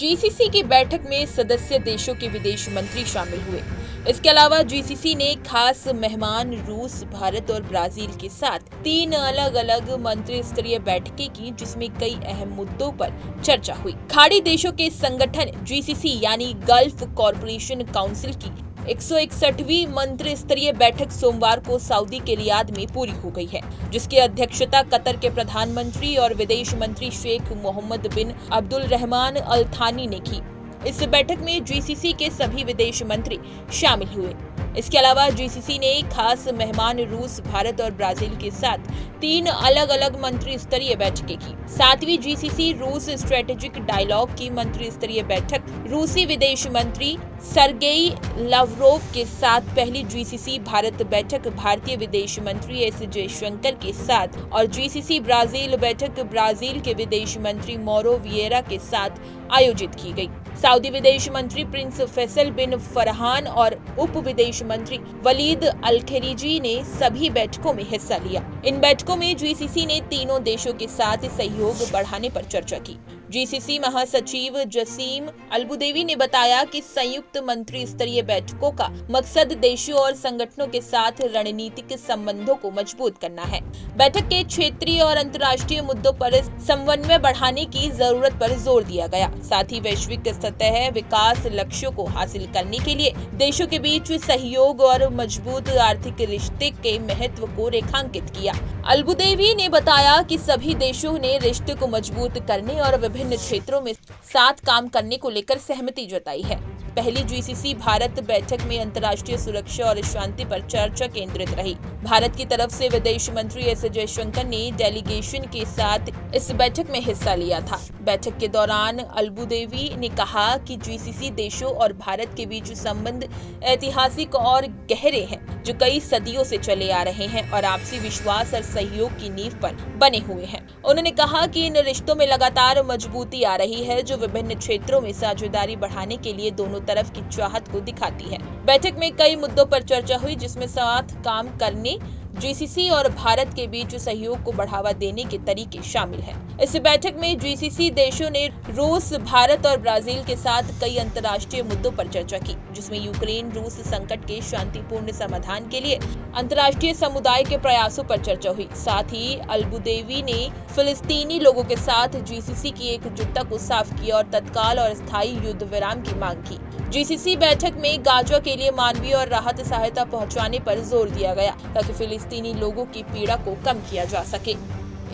GCC की बैठक में सदस्य देशों के विदेश मंत्री शामिल हुए। इसके अलावा जीसीसी ने खास मेहमान रूस, भारत और ब्राजील के साथ 3 अलग अलग मंत्री स्तरीय बैठकें की, जिसमें कई अहम मुद्दों पर चर्चा हुई। खाड़ी देशों के संगठन जीसीसी यानी गल्फ कॉरपोरेशन काउंसिल की 161वीं मंत्री स्तरीय बैठक सोमवार को सऊदी के रियाद में पूरी हो गई है, जिसकी अध्यक्षता कतर के प्रधानमंत्री और विदेश मंत्री शेख मोहम्मद बिन अब्दुल रहमान अल थानी ने की। इस बैठक में जीसीसी के सभी विदेश मंत्री शामिल हुए। इसके अलावा जीसीसी ने खास मेहमान रूस, भारत और ब्राजील के साथ 3 अलग अलग मंत्री स्तरीय बैठकें की। 7वीं जीसीसी रूस स्ट्रेटेजिक डायलॉग की मंत्री स्तरीय बैठक रूसी विदेश मंत्री सरगेई लावरोव के साथ, पहली जीसीसी भारत बैठक भारतीय विदेश मंत्री एस जयशंकर के साथ और जीसीसी ब्राजील बैठक ब्राजील के विदेश मंत्री मौरो विएरा के साथ आयोजित की गई। सऊदी विदेश मंत्री प्रिंस फैसल बिन फरहान और उप विदेश मंत्री वलीद अल खलीजी ने सभी बैठकों में हिस्सा लिया। इन बैठकों में जीसीसी ने तीनों देशों के साथ सहयोग बढ़ाने पर चर्चा की। जीसीसी महासचिव जसीम अलबुदेवी ने बताया कि संयुक्त मंत्री स्तरीय बैठकों का मकसद देशों और संगठनों के साथ रणनीतिक संबंधों को मजबूत करना है। बैठक के क्षेत्रीय और अंतर्राष्ट्रीय मुद्दों पर समन्वय बढ़ाने की जरूरत पर जोर दिया गया। साथ ही वैश्विक सतह विकास लक्ष्यों को हासिल करने के लिए देशों के बीच सहयोग और मजबूत आर्थिक रिश्ते के महत्व को रेखांकित किया। अलबुदेवी ने बताया कि सभी देशों ने रिश्ते को मजबूत करने और विभिन्न क्षेत्रों में साथ काम करने को लेकर सहमति जताई है। पहली जीसीसी भारत बैठक में अंतर्राष्ट्रीय सुरक्षा और शांति पर चर्चा केंद्रित रही। भारत की तरफ से विदेश मंत्री एस जयशंकर ने डेलीगेशन के साथ इस बैठक में हिस्सा लिया था। बैठक के दौरान अलबुदेवी ने कहा कि जीसीसी देशों और भारत के बीच संबंध ऐतिहासिक और गहरे हैं, जो कई सदियों से चले आ रहे हैं और आपसी विश्वास और सहयोग की नींव पर बने हुए हैं। उन्होंने कहा कि इन रिश्तों में लगातार मजबूती आ रही है, जो विभिन्न क्षेत्रों में साझेदारी बढ़ाने के लिए दोनों तरफ की चाहत को दिखाती है। बैठक में कई मुद्दों पर चर्चा हुई, जिसमें साथ काम करने, जीसीसी और भारत के बीच सहयोग को बढ़ावा देने के तरीके शामिल हैं। इस बैठक में जीसीसी देशों ने रूस, भारत और ब्राजील के साथ कई अंतर्राष्ट्रीय मुद्दों पर चर्चा की, जिसमें यूक्रेन रूस संकट के शांतिपूर्ण समाधान के लिए अंतर्राष्ट्रीय समुदाय के प्रयासों पर चर्चा हुई। साथ ही अलबुदेवी ने फिलिस्तीनी लोगों के साथ जीसीसी की एकजुटता को साफ किया और तत्काल और स्थायी युद्ध विराम की मांग की। जीसीसी बैठक में गाजा के लिए मानवीय और राहत सहायता पहुंचाने पर जोर दिया गया, ताकि फिलिस्तीनी लोगों की पीड़ा को कम किया जा सके।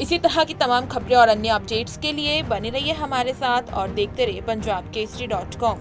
इसी तरह की तमाम खबरें और अन्य अपडेट्स के लिए बने रहिए हमारे साथ और देखते रहिए punjabkesari.com।